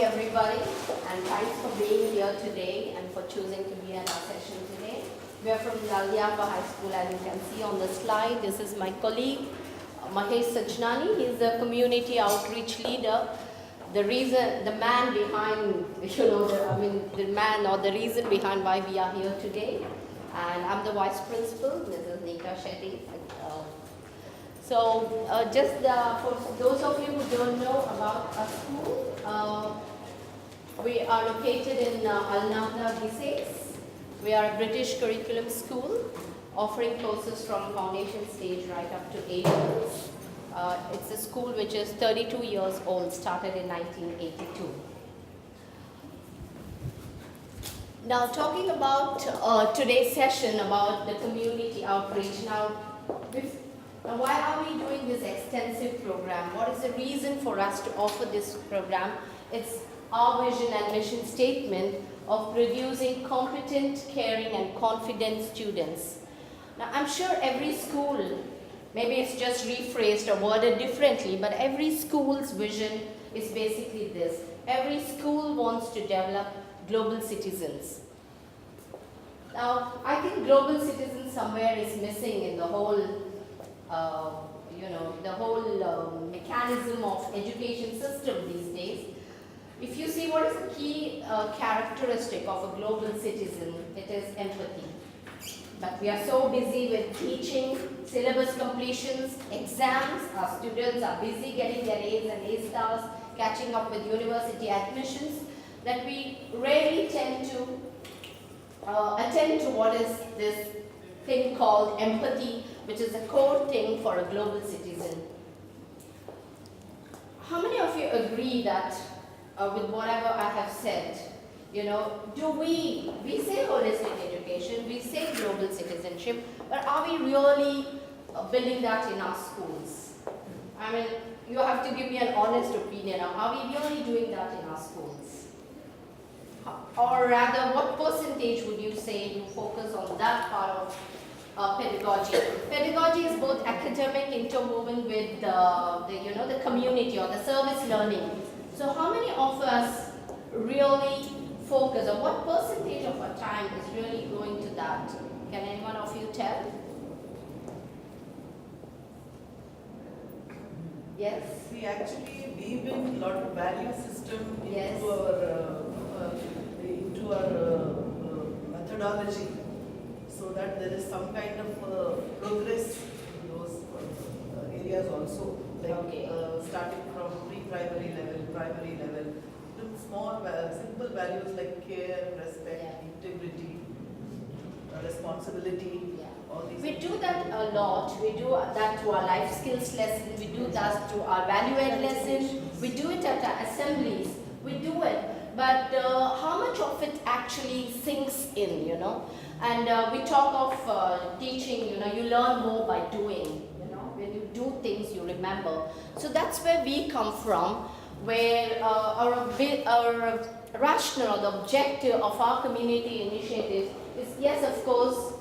everybody, and thanks for being here today and for choosing to be at our session today. We are from Laldiapa High School, and you can see on the slide, this is my colleague, Mahesh Sajnani. He is the community outreach leader. The man behind, the man or the reason behind why we are here today. And I'm the vice principal, this is Nika Shetty. For those of you who don't know about our school, we are located in Al Nahda G6. We are a British curriculum school offering courses from foundation stage right up to A-levels. It's a school which is 32 years old, started in 1982. Now, talking about today's session about the community outreach. Now, why are we doing this extensive program? What is the reason for us to offer this program? It's our vision and mission statement of producing competent, caring, and confident students. Now, I'm sure every school, maybe it's just rephrased or worded differently, but every school's vision is basically this. Every school wants to develop global citizens. Now, I think global citizens somewhere is missing in the whole mechanism of education system these days. If you see what is the key characteristic of a global citizen, it is empathy. But we are so busy with teaching, syllabus completions, exams, our students are busy getting their A's and A stars, catching up with university admissions, that we rarely tend to attend to what is this thing called empathy, which is a core thing for a global citizen. How many of you agree that with whatever I have said, do we say holistic education, we say global citizenship, but are we really building that in our schools? I mean, you have to give me an honest opinion. Are we really doing that in our schools? Or rather, what percentage would you say you focus on that part of pedagogy? Pedagogy is both academic, interwoven with the community or the service learning. So how many of us really focus, or what percentage of our time is really going to that? Can anyone of you tell? Yes? We actually weave in a lot of value system into Yes. our methodology, so that there is some kind of progress in those areas also, like Okay. Starting from pre-primary level, primary level, to small simple values like care, respect, Yeah. integrity, responsibility. Yeah. All these We things. do that a lot. We do that to our life skills lesson. We do that to our value add lesson. We do it at our assemblies. We do it. But how much of it actually sinks in, And we talk of teaching, you learn more by doing, When you do things, you remember. So that's where we come from, where our rationale, the objective of our community initiative is, yes, of course,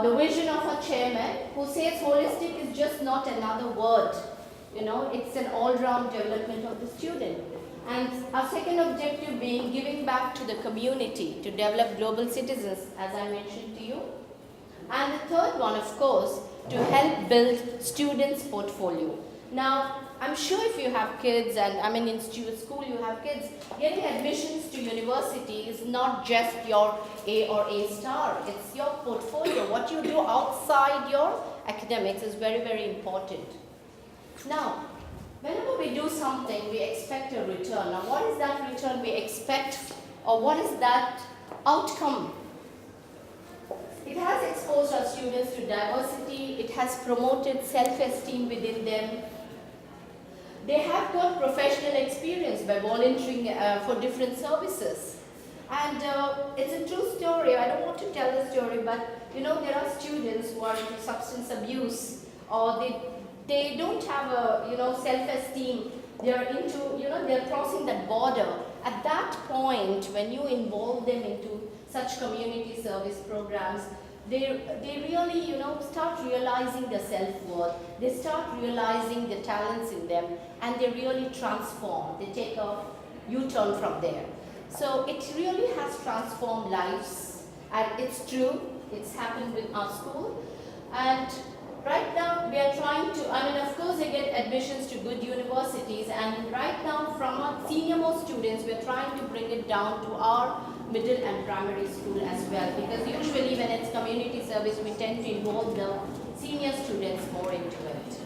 the vision of our chairman, who says holistic is just not another word, it's an all-round development of the student. And our second objective being giving back to the community to develop global citizens, as I mentioned to you. And the third one, of course, to help build students' portfolio. Now, I'm sure if you have kids, and in school you have kids, getting admissions to university is not just your A or A star. It's your portfolio. What you do outside your academics is very, very important. Now, whenever we do something, we expect a return. Now, what is that return we expect, or what is that outcome? It has exposed our students to diversity. It has promoted self-esteem within them. They have got professional experience by volunteering for different services. And it's a true story. I don't want to tell the story, but there are students who are into substance abuse, or they don't have a self-esteem. They're into they're crossing that border. At that point, when you involve them into such community service programs, they really, you know, start realizing their self-worth, they start realizing the talents in them, and they really transform. They take a U-turn from there. So it really has transformed lives, and it's true, it's happened with our school. And right now we are trying to, I mean, of course they get admissions to good universities, and right now from our senior most students, we are trying to bring it down to our middle and primary school as well, because usually when it's community service, we tend to involve the senior students more into it.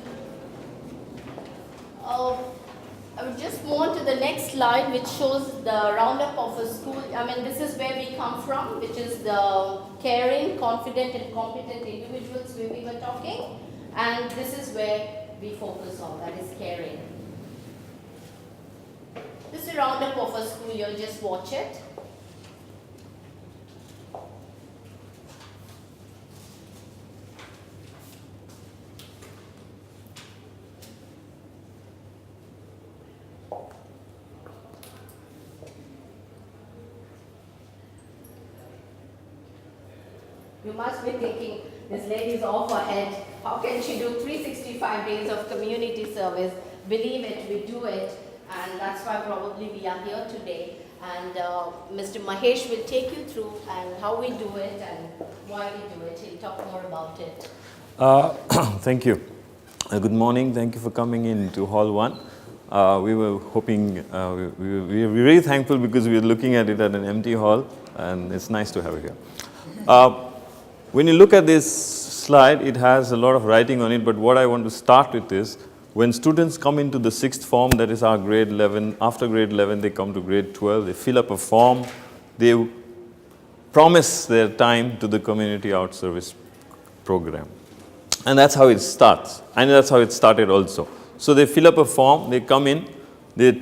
I will just move on to the next slide, which shows the roundup of a school. I mean, this is where we come from, which is the caring, confident and competent individuals where we were talking. And this is where we focus on, that is caring. This is a roundup of a school, you'll just watch it. You must be thinking, this lady is off her head. How can she do 365 days of community service? Believe it, we do it. And that's why probably we are here today. And Mr. Mahesh will take you through and how we do it and why we do it. He'll talk more about it. Thank you. Good morning. Thank you for coming in to Hall 1. We were hoping, we were really thankful because we were looking at it at an empty hall, and it's nice to have it here. When you look at this slide, it has a lot of writing on it, but what I want to start with is, when students come into the 6th form, that is our grade 11, after grade 11 they come to grade 12, they fill up a form, they promise their time to the community out service program. And that's how it starts, and that's how it started also. So they fill up a form, they come in, they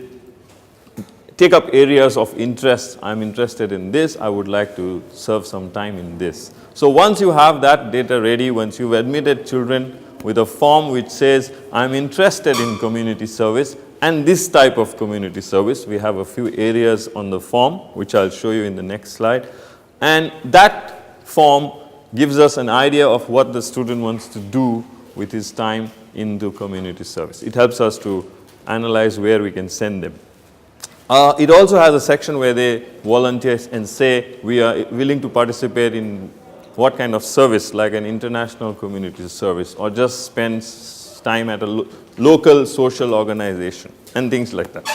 take up areas of interest. I'm interested in this, I would like to serve some time in this. So once you have that data ready, once you've admitted children with a form which says, I'm interested in community service and this type of community service, we have a few areas on the form, which I'll show you in the next slide. And that form gives us an idea of what the student wants to do with his time into community service. It helps us to analyze where we can send them. It also has a section where they volunteer and say, we are willing to participate in what kind of service, like an international community service, or just spend time at a local social organization, and things like that.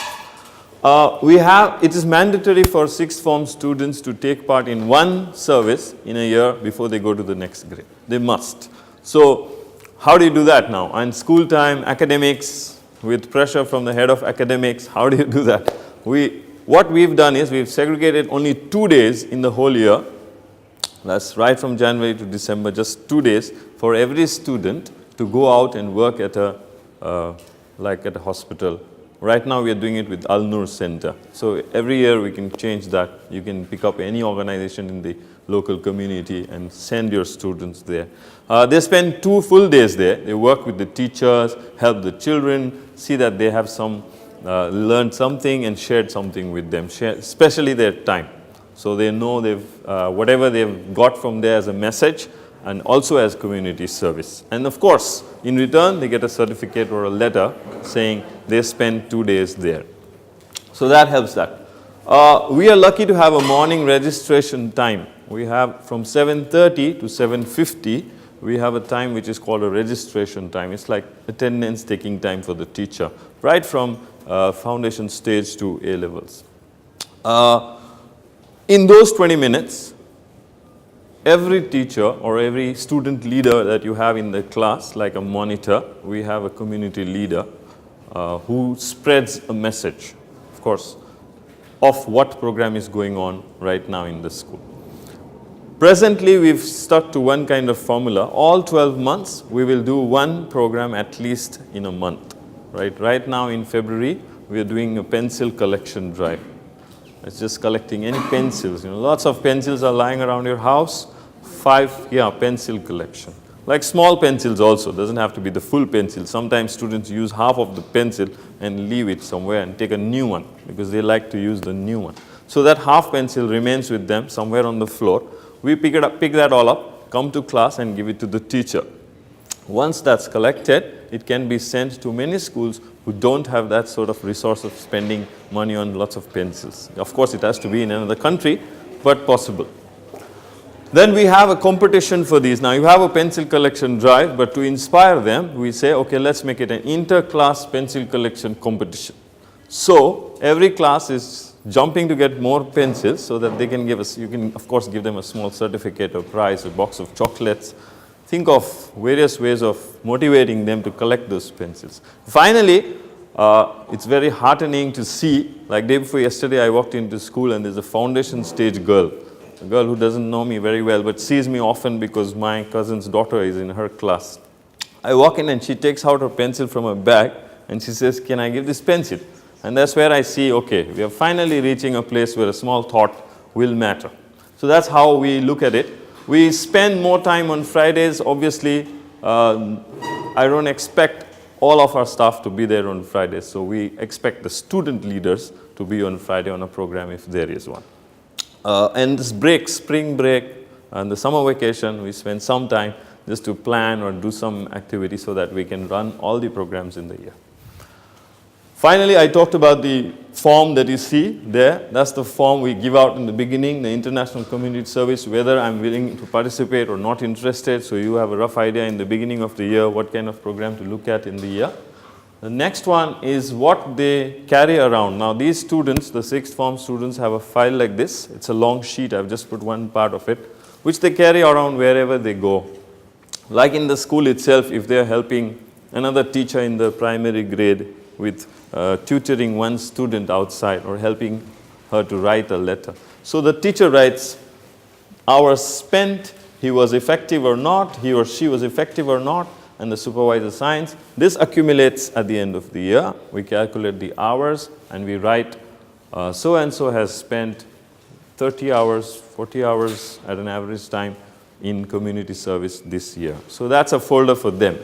It is mandatory for 6th form students to take part in one service in a year before they go to the next grade. They must. So how do you do that now? On school time, academics, with pressure from the head of academics, how do you do that? What we've done is we've segregated only 2 days in the whole year. That's right from January to December, just 2 days for every student to go out and work at like at a hospital. Right now we are doing it with Al Noor Center. So every year we can change that. You can pick up any organization in the local community and send your students there. They spend 2 full days there. They work with the teachers, help the children, see that they have learned something and shared something with them, especially their time. So they know whatever they've got from there as a message and also as community service. And of course, in return, they get a certificate or a letter saying they spent 2 days there. So that helps that. We are lucky to have a morning registration time. We have from 7:30 to 7:50, we have a time which is called a registration time. It's like attendance taking time for the teacher, right from foundation stage to A levels. In those 20 minutes, every teacher or every student leader that you have in the class, like a monitor, we have a community leader who spreads a message, of course, of what program is going on right now in the school. Presently, we've stuck to one kind of formula. All 12 months, we will do one program at least in a month. Right now in February, we are doing a pencil collection drive. It's just collecting any pencils. Lots of pencils are lying around your house. Pencil collection. Like small pencils also, doesn't have to be the full pencil. Sometimes students use half of the pencil and leave it somewhere and take a new one because they like to use the new one. So that half pencil remains with them somewhere on the floor. We pick that all up come to class and give it to the teacher. Once that's collected, it can be sent to many schools who don't have that sort of resource of spending money on lots of pencils. Of course, it has to be in another country, but possible. Then we have a competition for these. Now you have a pencil collection drive, but to inspire them, we say, okay, let's make it an inter-class pencil collection competition. So every class is jumping to get more pencils so that they can give us, you can of course give them a small certificate or prize, a box of chocolates. Think of various ways of motivating them to collect those pencils. Finally, it's very heartening to see, like day before yesterday I walked into school and there's a foundation stage girl. A girl who doesn't know me very well but sees me often because my cousin's daughter is in her class. I walk in and she takes out her pencil from her bag and she says, "Can I give this pencil?" And that's where I see, okay, we are finally reaching a place where a small thought will matter. So that's how we look at it. We spend more time on Fridays. Obviously, I don't expect all of our staff to be there on Fridays. So we expect the student leaders to be on Friday on a program if there is one. And this break, spring break, and the summer vacation, we spend some time just to plan or do some activity so that we can run all the programs in the year. Finally, I talked about the form that you see there. That's the form we give out in the beginning, the International Community Service, whether I'm willing to participate or not interested. So you have a rough idea in the beginning of the year what kind of program to look at in the year. The next one is what they carry around. Now these students, the sixth form students, have a file like this. It's a long sheet. I've just put one part of it, which they carry around wherever they go. Like in the school itself, if they're helping another teacher in the primary grade with tutoring one student outside or helping her to write a letter. So the teacher writes, hours spent, he was effective or not, he or she was effective or not, and the supervisor signs. This accumulates at the end of the year. We calculate the hours and we write, so-and-so has spent 30 hours, 40 hours at an average time in community service this year. So that's a folder for them.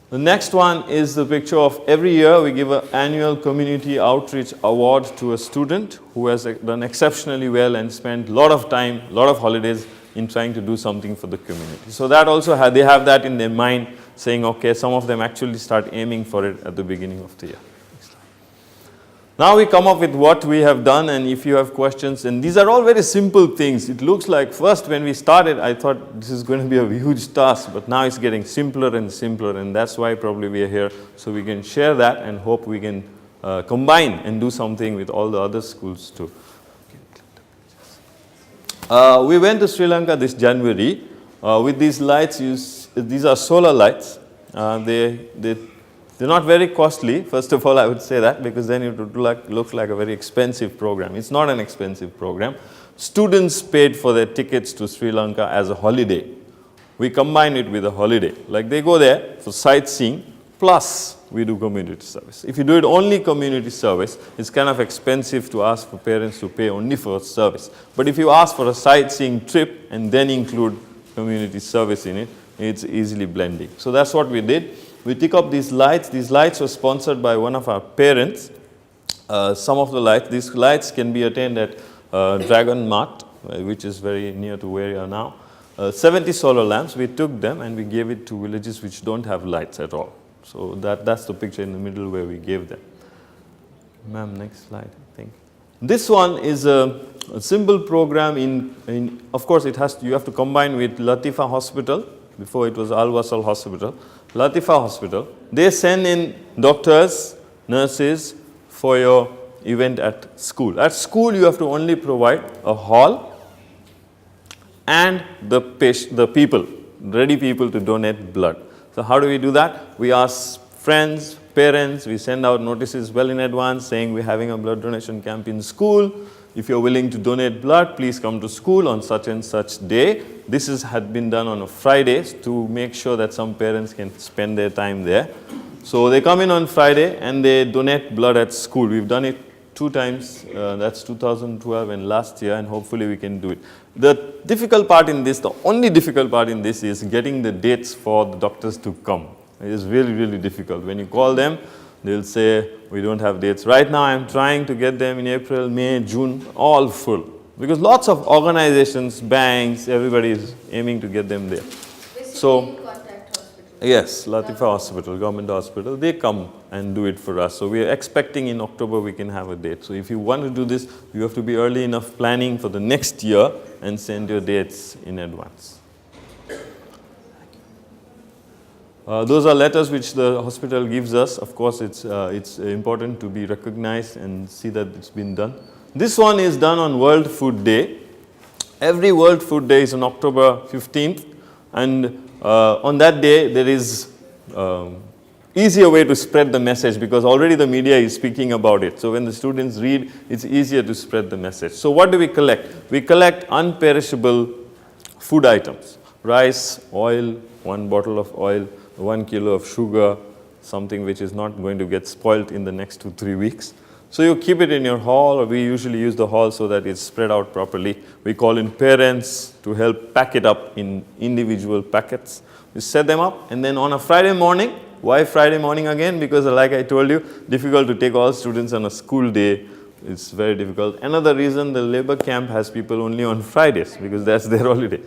The next one is the picture of every year we give an annual community outreach award to a student who has done exceptionally well and spent a lot of time, a lot of holidays in trying to do something for the community. So that also they have that in their mind, saying, okay, some of them actually start aiming for it at the beginning of the year. Now we come up with what we have done, and if you have questions, and these are all very simple things. It looks like first when we started, I thought this is going to be a huge task, but now it's getting simpler and simpler, and that's why probably we are here, so we can share that and hope we can combine and do something with all the other schools too. We went to Sri Lanka this January with these lights. These are solar lights. They're not very costly, first of all I would say that, because then it would look like a very expensive program. It's not an expensive program. Students paid for their tickets to Sri Lanka as a holiday. We combine it with a holiday. Like they go there for sightseeing, plus we do community service. If you do it only community service, it's kind of expensive to ask for parents to pay only for service. But if you ask for a sightseeing trip and then include community service in it, it's easily blending. So that's what we did. We took up these lights. These lights were sponsored by one of our parents. Some of the lights, these lights can be attained at Dragon Mart, which is very near to where you are now. 70 solar lamps, we took them and we gave it to villages which don't have lights at all. So that's the picture in the middle where we gave them. Ma'am, next slide, I think. This one is a simple program of course you have to combine with Latifa Hospital. Before it was Al Wasal Hospital. Latifa Hospital, they send in doctors, nurses for your event at school. At school, you have to only provide a hall and the people, ready people to donate blood. So how do we do that? We ask friends, parents, we send out notices well in advance saying we're having a blood donation camp in school. If you're willing to donate blood, please come to school on such and such day. This had been done on a Fridays to make sure that some parents can spend their time there. So they come in on Friday and they donate blood at school. We've done it 2 times, that's 2012 and last year, and hopefully we can do it. The difficult part in this, the only difficult part in this is getting the dates for the doctors to come. It is really, really difficult. When you call them, they'll say, we don't have dates. Right now, I'm trying to get them in April, May, June, all full. Because lots of organizations, banks, everybody is aiming to get them there. So, Contact hospital. yes, Latifa Hospital, government hospital, they come and do it for us. So we are expecting in October we can have a date. So if you want to do this, you have to be early enough planning for the next year and send your dates in advance. Those are letters which the hospital gives us. Of course, it's important to be recognized and see that it's been done. This one is done on World Food Day. Every World Food Day is on October 15th, and on that day there is easier way to spread the message because already the media is speaking about it. So when the students read, it's easier to spread the message. So what do we collect? We collect unperishable food items: rice, oil, 1 bottle of oil, 1 kilo of sugar, something which is not going to get spoilt in the next 2-3 weeks. So you keep it in your hall, or we usually use the hall so that it's spread out properly. We call in parents to help pack it up in individual packets. We set them up, and then on a Friday morning, why Friday morning again? Because like I told you, difficult to take all students on a school day. It's very difficult. Another reason, the labor camp has people only on Fridays because that's their holiday.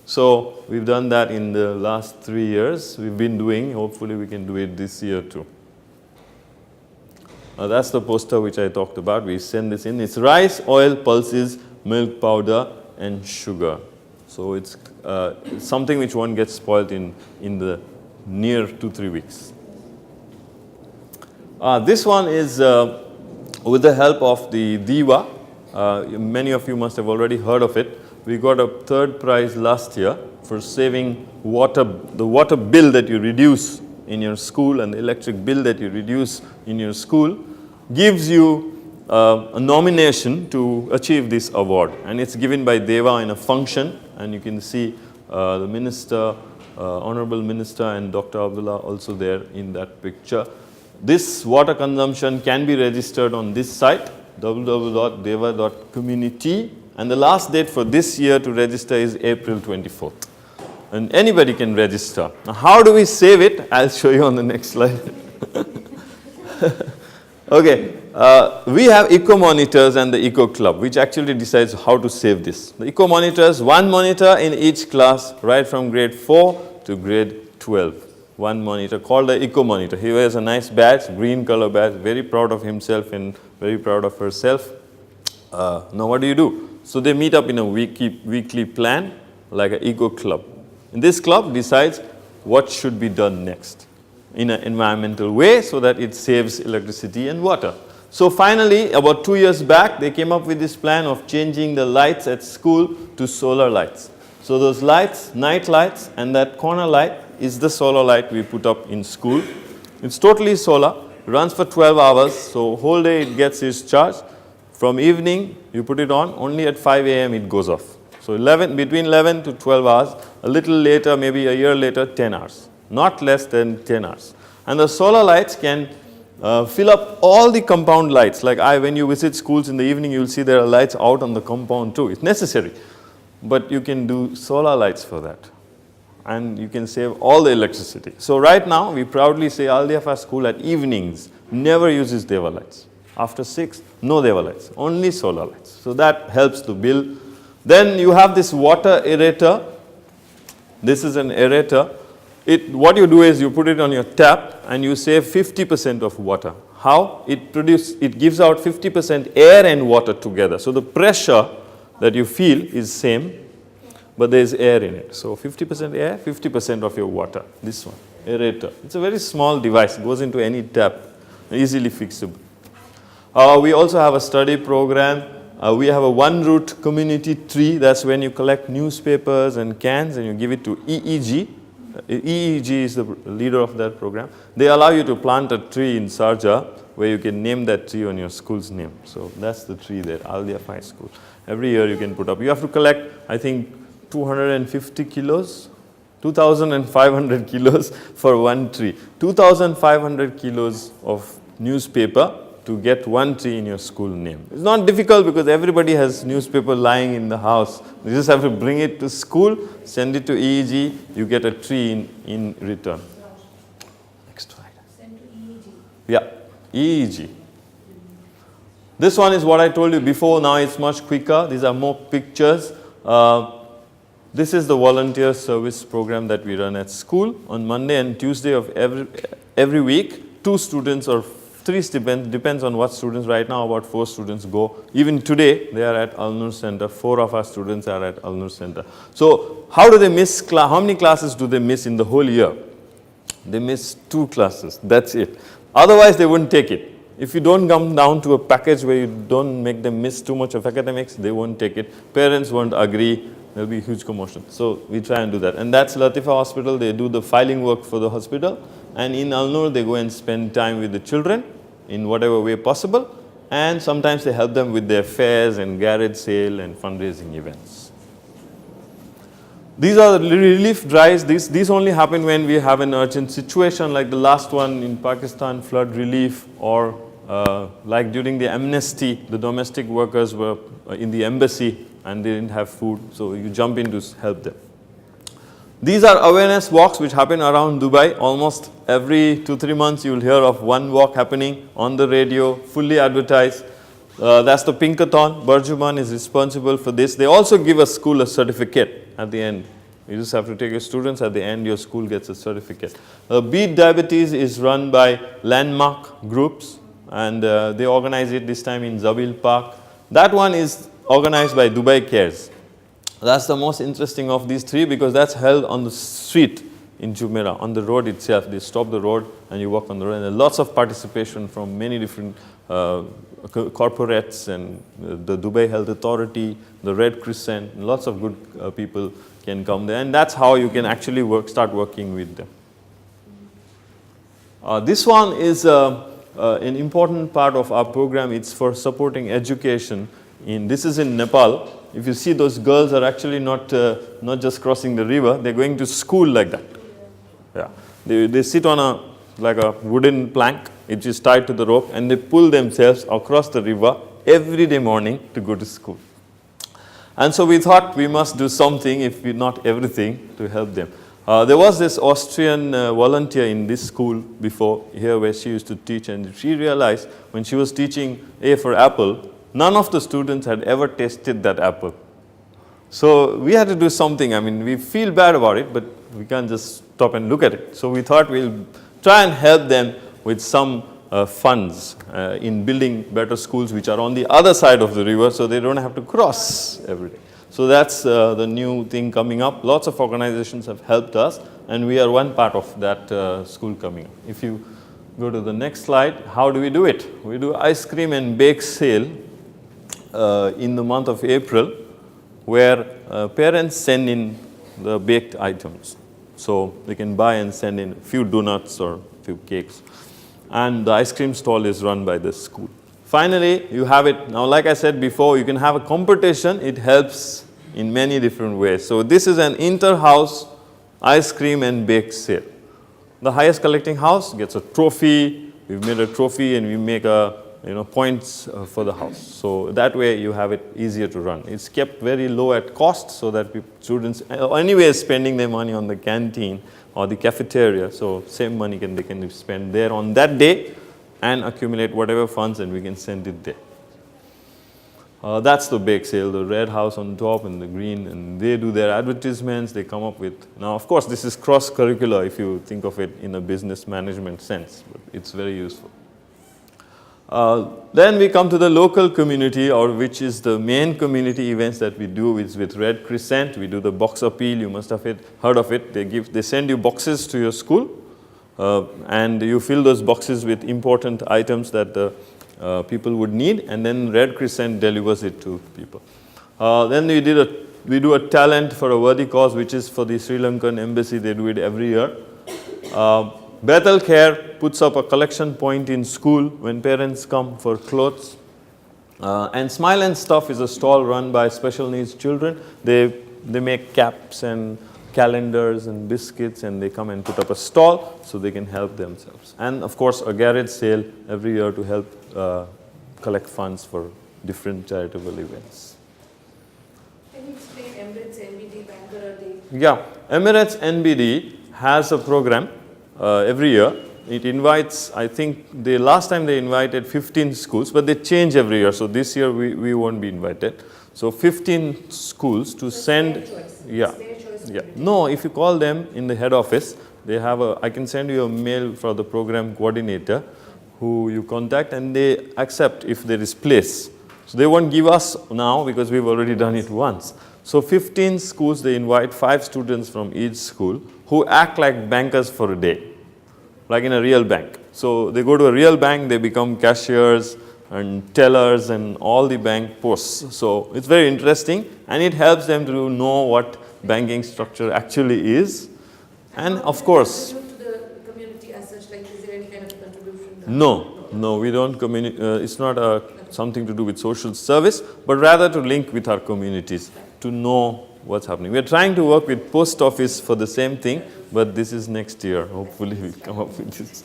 So we've done that in the last 3 years. We've been doing, hopefully we can do it this year too. That's the poster which I talked about. We send this in. It's rice, oil, pulses, milk powder, and sugar. So it's something which won't get spoiled in the near 2-3 weeks. This one is with the help of the DIWA. Many of you must have already heard of it. We got a 3rd prize last year for saving water, the water bill that you reduce in your school and the electric bill that you reduce in your school gives you a nomination to achieve this award. And it's given by DEWA in a function, and you can see the minister, Honorable Minister and Dr. Abdullah also there in that picture. This water consumption can be registered on this site, www.dewa.community, and the last date for this year to register is April 24th. And anybody can register. Now, how do we save it? I'll show you on the next slide. Okay, we have Eco Monitors and the Eco Club, which actually decides how to save this. The Eco Monitors, 1 monitor in each class, right from grade 4 to grade 12. 1 monitor called the Eco Monitor. He wears a nice badge, green color badge, very proud of himself and very proud of herself. Now what do? So they meet up in a weekly plan, like an Eco Club. And this club decides what should be done next in an environmental way so that it saves electricity and water. So finally, about 2 years back, they came up with this plan of changing the lights at school to solar lights. So those lights, night lights, and that corner light is the solar light we put up in school. It's totally solar, runs for 12 hours, so whole day it gets its charge. From evening, you put it on, only at 5 a.m. it goes off. So between 11 to 12 hours, a little later, maybe a year later, 10 hours. Not less than 10 hours. And the solar lights can fill up all the compound lights. Like when you visit schools in the evening, you'll see there are lights out on the compound too. It's necessary. But you can do solar lights for that. And you can save all the electricity. So right now, we proudly say Al Diafa School at evenings never uses DEWA lights. After 6, no DEWA lights, only solar lights. So that helps the bill. Then you have this water aerator. This is an aerator. What you do is you put it on your tap and you save 50% of water. How? It gives out 50% air and water together. So the pressure that you feel is same, but there is air in it. So 50% air, 50% of your water. This one, aerator. It's a very small device, goes into any tap, easily fixable. We also have a study program. We have a one root community tree. That's when you collect newspapers and cans and you give it to EEG. EEG is the leader of that program. They allow you to plant a tree in Sharjah where you can name that tree on your school's name. So that's the tree there, Al Diafa High School. Every year you can put up. You have to collect, I think, 250 kilos, 2,500 kilos for one tree. 2,500 kilos of newspaper to get one tree in your school name. It's not difficult because everybody has newspaper lying in the house. You just have to bring it to school, send it to EEG, you get a tree in return. Next slide. Send to EEG. Yeah, EEG. This one is what I told you before. Now it's much quicker. These are more pictures. This is the volunteer service program that we run at school. On Monday and Tuesday of every week, 2 students or 3 students, depends on what students. Right now about 4 students go. Even today they are at Alnur Center. 4 of our students are at Alnur Center. So how do they miss class? How many classes do they miss in the whole year? They miss 2 classes. That's it. Otherwise they wouldn't take it. If you don't come down to a package where you don't make them miss too much of academics, they won't take it. Parents won't agree. There'll be huge commotion. So we try and do that. And that's Latifa Hospital. They do the filing work for the hospital. And in Alnur, they go and spend time with the children in whatever way possible. And sometimes they help them with their fairs and garage sale and fundraising events. These are the relief drives. These only happen when we have an urgent situation like the last one in Pakistan, flood relief, or like during the amnesty, the domestic workers were in the embassy and they didn't have food, so you jump in to help them. These are awareness walks which happen around Dubai. Almost every 2-3 months you will hear of one walk happening on the radio, fully advertised. That's the Pinkathon. Burjuman is responsible for this. They also give a school a certificate at the end. You just have to take your students. At the end, your school gets a certificate. Beat Diabetes is run by Landmark Groups, and they organize it this time in Zabil Park. That one is organized by Dubai Cares. That's the most interesting of these 3 because that's held on the street in Jumeirah, on the road itself. They stop the road and you walk on the road. And there are lots of participation from many different corporates and the Dubai Health Authority, the Red Crescent. Lots of good people can come there. And that's how you can actually start working with them. This one is an important part of our program. It's for supporting education. This is in Nepal. If you see, those girls are actually not just crossing the river, they're going to school like that. Yeah. They sit on like a wooden plank, which is tied to the rope, and they pull themselves across the river every day morning to go to school. And so we thought we must do something, if not everything, to help them. There was this Austrian volunteer in this school before here where she used to teach, and she realized when she was teaching A for apple, none of the students had ever tasted that apple. So we had to do something. I mean, we feel bad about it, but we can't just stop and look at it. So we thought we'll try and help them with some funds in building better schools which are on the other side of the river so they don't have to cross every day. So that's the new thing coming up. Lots of organizations have helped us, and we are one part of that school coming up. If you go to the next slide, how do we do it? We do ice cream and bake sale in the month of April, where parents send in the baked items. So they can buy and send in a few donuts or a few cakes. And the ice cream stall is run by the school. Finally, you have it. Now, like I said before, you can have a competition. It helps in many different ways. So this is an inter-house ice cream and bake sale. The highest collecting house gets a trophy. We've made a trophy and we make points for the house. So that way you have it easier to run. It's kept very low at cost so that students anyway spending their money on the canteen or the cafeteria. So same money they can spend there on that day and accumulate whatever funds, and we can send it there. That's the bake sale, the red house on top and the green, and they do their advertisements. They come up with, now of course this is cross-curricular if you think of it in a business management sense, but it's very useful. Then we come to the local community, or which is the main community events that we do with Red Crescent. We do the box appeal. You must have heard of it. They send you boxes to your school, and you fill those boxes with important items that the people would need, and then Red Crescent delivers it to people. Then we do a talent for a worthy cause, which is for the Sri Lankan embassy. They do it every year. Bethel Care puts up a collection point in school when parents come for clothes. And Smile and Stuff is a stall run by special needs children. They make caps and calendars and biscuits, and they come and put up a stall so they can help themselves. And of course, a garage sale every year to help collect funds for different charitable events. Can you explain Emirates NBD Bangalore Day? Yeah, Emirates NBD has a program every year it invites, I think the last time they invited 15 schools, but they change every year. So this year we won't be invited. So 15 schools to send. It's their choice. Yeah. It's their choice. Yeah. No, if you call them in the head office, they have a, I can send you a mail for the program coordinator who you contact, and they accept if there is place. So they won't give us now because we've already done it once. So 15 schools, they invite 5 students from each school who act like bankers for a day, like in a real bank. So they go to a real bank, they become cashiers and tellers and all the bank posts. So it's very interesting, and it helps them to know what banking structure actually is. And of course, To the community as such, like, is there any kind of contribution? no, we don't it's not something to do with social service, but rather to link with our communities, to know what's happening. We are trying to work with post office for the same thing, but this is next year. Hopefully we'll come up with this.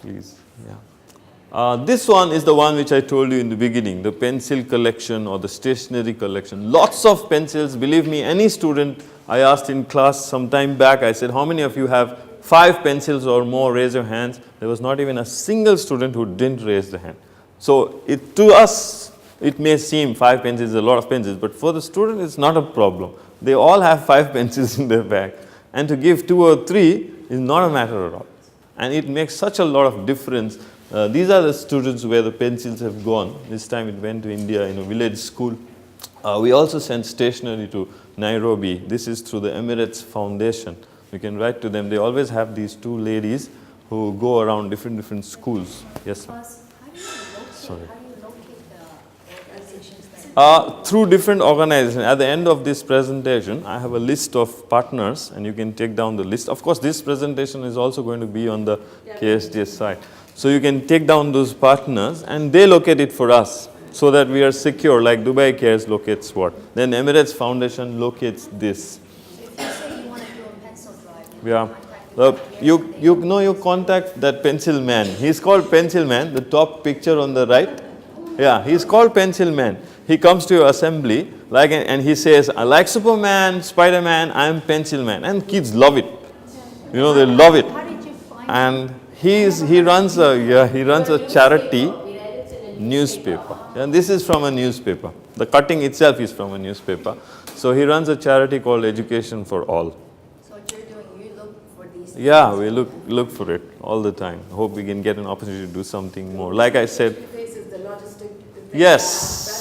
Please, yeah. This one is the one which I told you in the beginning, the pencil collection or the stationery collection. Lots of pencils, believe me, any student, I asked in class some time back, I said, how many of you have 5 pencils or more, raise your hands. There was not even a single student who didn't raise the hand. So to us, it may seem 5 pencils is a lot of pencils, but for the student, it's not a problem. They all have 5 pencils in their bag. And to give 2 or 3 is not a matter at all. And it makes such a lot of difference. These are the students where the pencils have gone. This time it went to India in a village school. We also sent stationery to Nairobi. This is through the Emirates Foundation. You can write to them. They always have these 2 ladies who go around different schools. Yes, sir. How do you locate the organizations that? Through different organizations. At the end of this presentation, I have a list of partners, and you can take down the list. Of course, this presentation is also going to be on the KSDS site. So you can take down those partners, and they locate it for us, so that we are secure, like Dubai Cares locates what. Then Emirates Foundation locates this. So if you say you want to do a pencil drive, Yeah. contact You contact that pencil man. He's called Pencil Man, the top picture on the right. Yeah, he's called Pencil Man. He comes to your assembly and he says, I like Superman, Spider-Man, I'm Pencil Man. And kids love it. You know, they love it. How did you find And he runs a charity newspaper. And this is from a newspaper. The cutting itself is from a newspaper. So he runs a charity called Education for All. So what you're doing, you look for these. Yeah, we look for it all the time. Hope we can get an opportunity to do something more. Like I said, Faces the logistic. yes,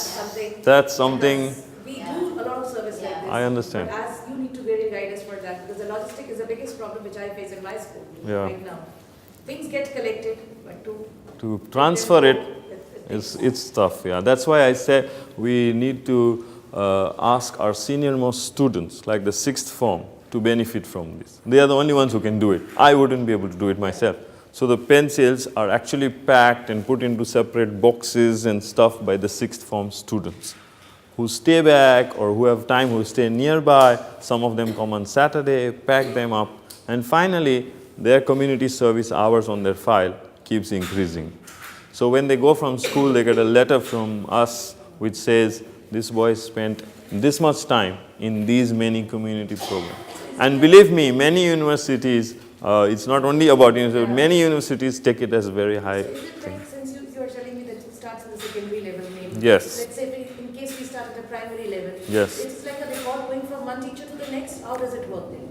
that's something We do a lot of service like this. I understand. But as you need to really guide us for that, because the logistic is the biggest problem which I face in my school Yeah. right now. Things get collected, but to transfer it's tough. Yeah, that's why I said we need to ask our senior-most students, like the 6th form, to benefit from this. They are the only ones who can do it. I wouldn't be able to do it myself. So the pencils are actually packed and put into separate boxes and stuff by the 6th form students who stay back or who have time, who stay nearby. Some of them come on Saturday, pack them up, and finally their community service hours on their file keeps increasing. So when they go from school, they get a letter from us which says, this boy spent this much time in these many community programs. And believe me, many universities, it's not only about universities, many universities take it as a very high is it thing. like, since you are telling me that it starts at the secondary level, maybe? Yes. Let's say in case we start at the primary level. Yes. It's like a record going from one teacher to the next. How does it work then?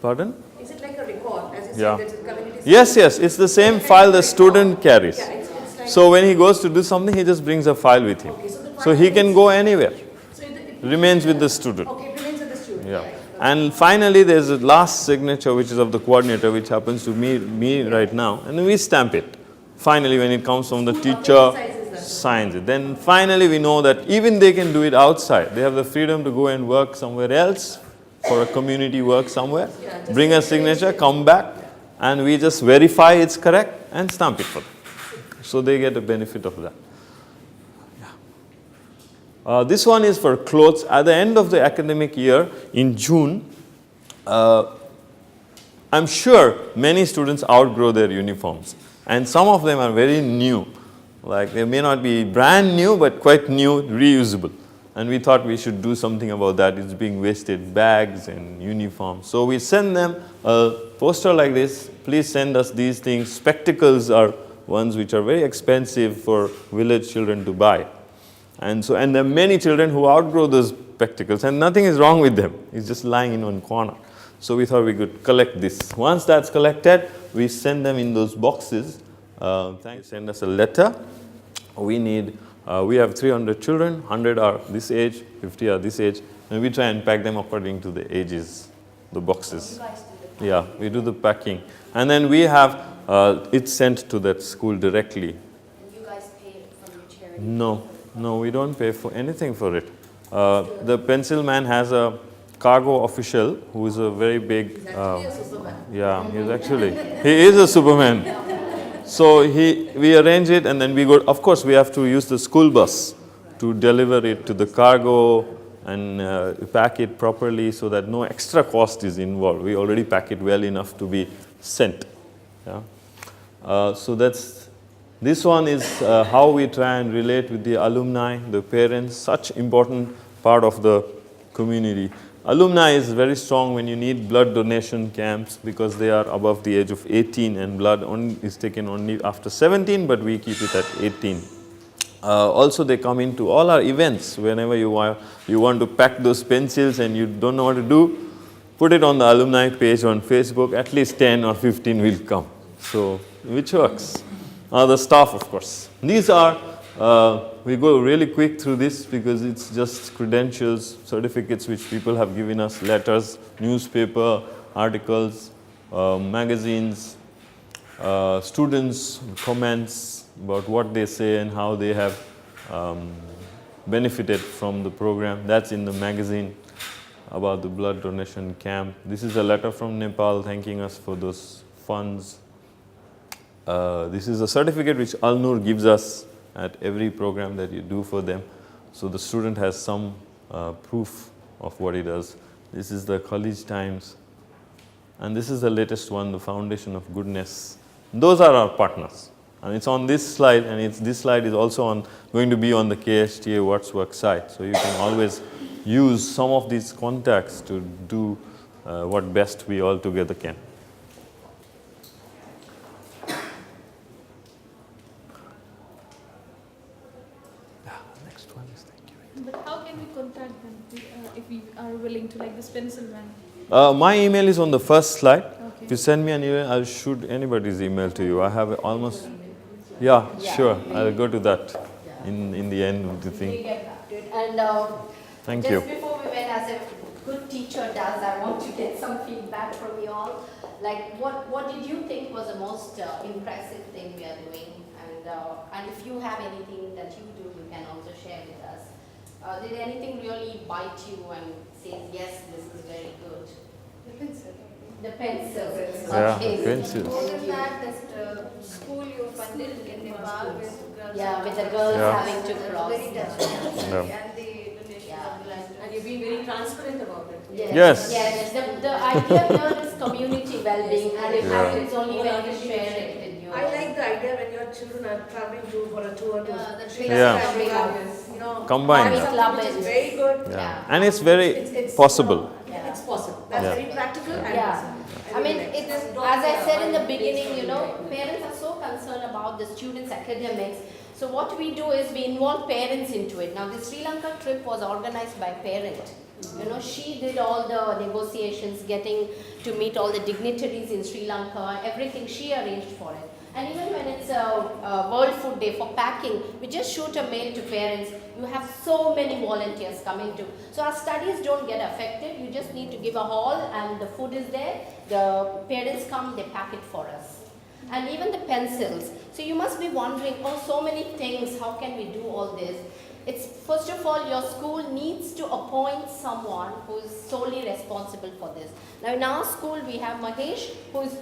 Pardon? Is it like a record, as you Yeah. said, that the community? Yes, it's the same file the student carries. Yeah, it's like. So when he goes to do something, he just brings a file with him. Okay, so the So he can go anywhere. So it Remains with the student. okay, it remains with the student. Yeah. Right. And finally, there's a last signature, which is of the coordinator, which happens to me right now, and we stamp it. Finally, when it comes from the teacher, signs it. Then finally, we know that even they can do it outside. They have the freedom to go and work somewhere else for a community work somewhere, bring a signature, come back, and we just verify it's correct and stamp it for them. So they get a benefit of that. This one is for clothes. At the end of the academic year, in June, I'm sure many students outgrow their uniforms. And some of them are very new. Like they may not be brand new, but quite new, reusable. And we thought we should do something about that. It's being wasted, bags and uniforms. So we send them a poster like this. Please send us these things. Spectacles are ones which are very expensive for village children to buy. And there are many children who outgrow those spectacles, and nothing is wrong with them. It's just lying in one corner. So we thought we could collect this. Once that's collected, we send them in those boxes. Send us a letter. We have 300 children, 100 are this age, 50 are this age, and we try and pack them according to the ages, the boxes. Yeah, we do the packing. And then we have it sent to that school directly. And you guys pay it from your charity? No, we don't pay for anything for it. The pencil man has a cargo official who is a very big. He's actually a superman. Yeah, he is a Superman. So we arrange it, and then we go. Of course, we have to use the school bus to deliver it to the cargo and pack it properly so that no extra cost is involved. We already pack it well enough to be sent. Yeah. So this one is how we try and relate with the alumni, the parents, such important part of the community. Alumni is very strong when you need blood donation camps because they are above the age of 18 and blood is taken only after 17, but we keep it at 18. Also, they come into all our events. Whenever you want to pack those pencils and you don't know what to do, put it on the alumni page on Facebook. At least 10 or 15 will come. So, which works. The staff, of course. These are, we go really quick through this because it's just credentials, certificates which people have given us, letters, newspaper, articles, magazines, students' comments about what they say and how they have benefited from the program. That's in the magazine about the blood donation camp. This is a letter from Nepal thanking us for those funds. This is a certificate which Al-Noor gives us at every program that you do for them. So the student has some proof of what he does. This is the College Times. And this is the latest one, the Foundation of Goodness. Those are our partners. And it's on this slide, and this slide is also going to be on the KSTA What's Work site. So you can always use some of these contacts to do what best we all together can. But how can we contact them if we are willing to, like this pencil man? My email is on the first slide. Okay. If you send me an email, I'll shoot anybody's email to you. I have almost, yeah, sure. I'll go to that in the end of the We thing. get back to it. And Thank just you. before we went, as a good teacher does, I want to get some feedback from you all. Like, what did you think was the most impressive thing we are doing? And if you have anything that you do, you can also share with us. Did anything really bite you and say, yes, this is very good? The pencil. The pencils. Yeah, Okay. pencils. Thank you. School you funded in Nepal with girls. Yeah, with the girls Yeah. having to cross. Very touching. Yeah. And the donation of the land. And you're being very transparent about it. Yes. Yes. The idea here is community well-being, and it Yeah. happens only when you share it with you. I like the idea when your children are traveling for a tour to The Sri Yeah. Lanka, you know, Combine. Army club which is is- very good. Yeah. And it's very It's possible. Yeah. It's possible. That's Yeah. very practical and Yeah. possible. I mean, really like it's, it. as I said in the beginning, you know, parents are so concerned about the students' academics. So what we do is we involve parents into it. Now, the Sri Lanka trip was organized by a parent. You know, she did all the negotiations, getting to meet all the dignitaries in Sri Lanka, everything she arranged for it. And even when it's a World Food Day for packing, we just shoot a mail to parents. You have so many volunteers coming to. So our studies don't get affected. You just need to give a hall and the food is there. The parents come, they pack it for us. And even the pencils. So you must be wondering, oh, so many things, how can we do all this? It's, first of all, your school needs to appoint someone who is solely responsible for this. Now in our school, we have Mahesh, who is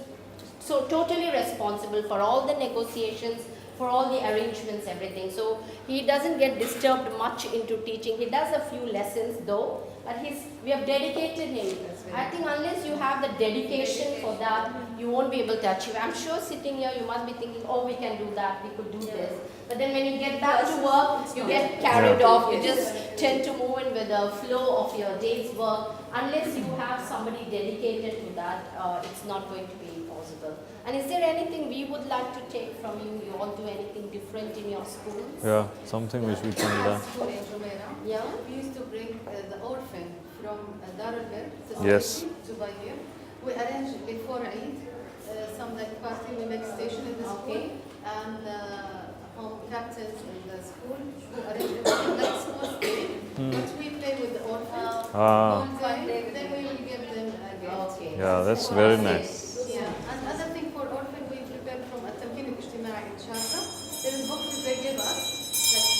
so totally responsible for all the negotiations, for all the arrangements, everything. So he doesn't get disturbed much into teaching. He does a few lessons though, but we have dedicated him. I think unless you have the dedication for that, you won't be able to achieve. I'm sure sitting here, you must be thinking, oh, we can do that, we could do this. But then when you get back to work, you get carried off. You just tend to move in with the flow of your day's work. Unless you have somebody dedicated to that, it's not going to be possible. And is there anything we would like to take from you? You all do anything different in your schools? Yeah, something which we can learn. School in Jumeirah. Yeah? We used to bring the orphan from Darul Bir Yes. to Bayir. We arrange before Eid some like party we make station in the school Okay. and home captains in the school who arrange everything like school day. But we play with the orphans. Ah. Whole time, then we will give them a gift. Okay. Yeah, that's very nice. Yeah, and other thing for orphan we prepare from التمكين الاجتماعي in Sharjah. There is books they give us, like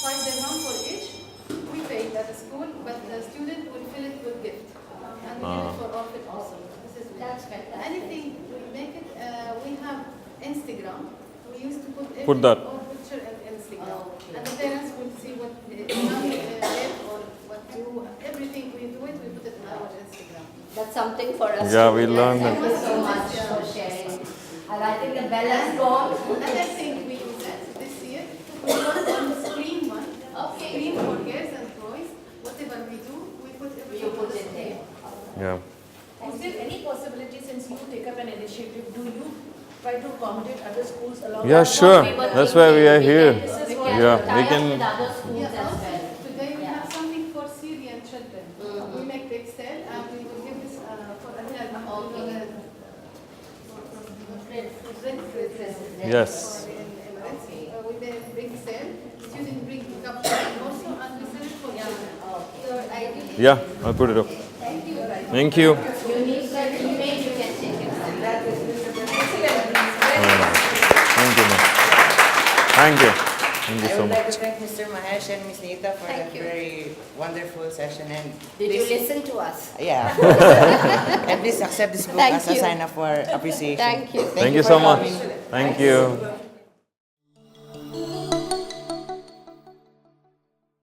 5 dirham for each. We pay it at the school, but the student will fill it with gift. And we give it for orphan also. This is That's fantastic. anything we make it. We have Instagram. We used to put Put that. our picture in Instagram, Okay. and the parents will see what did or what do. Everything we do it, we put it on our Instagram. That's something for us. Yeah, to we do. learned Thank that. you so much for sharing. And I think the bell has gone. Another thing we use it this year, we want on the screen one. Okay. Screen for girls and boys. Whatever we do, we put everything You on put the it screen. there. Yeah. Is there any possibility, since you take up an initiative, do you try to accommodate other schools along? Yeah, sure. That's why we are here. We Yeah, can we tie up can. with other schools Yeah, as also, well. today we Yeah. have something for Syrian children. Mhm. We make the Excel and we will give this for Adel Okay. Yes. We bring Excel, students bring caption also, and we sell it for children. So I do. Yeah, I'll put it up. Thank you. You need that email, you can take it. Thank you, ma'am. Thank you. Thank you I so would like much. to thank Mr. Mahesh and Ms. Nita for Thank that you. very wonderful session. And Did you please- listen to us? Yeah. And please accept this book Thank as a you. sign of our appreciation. Thank you. Thank you for so much. coming. Thank you.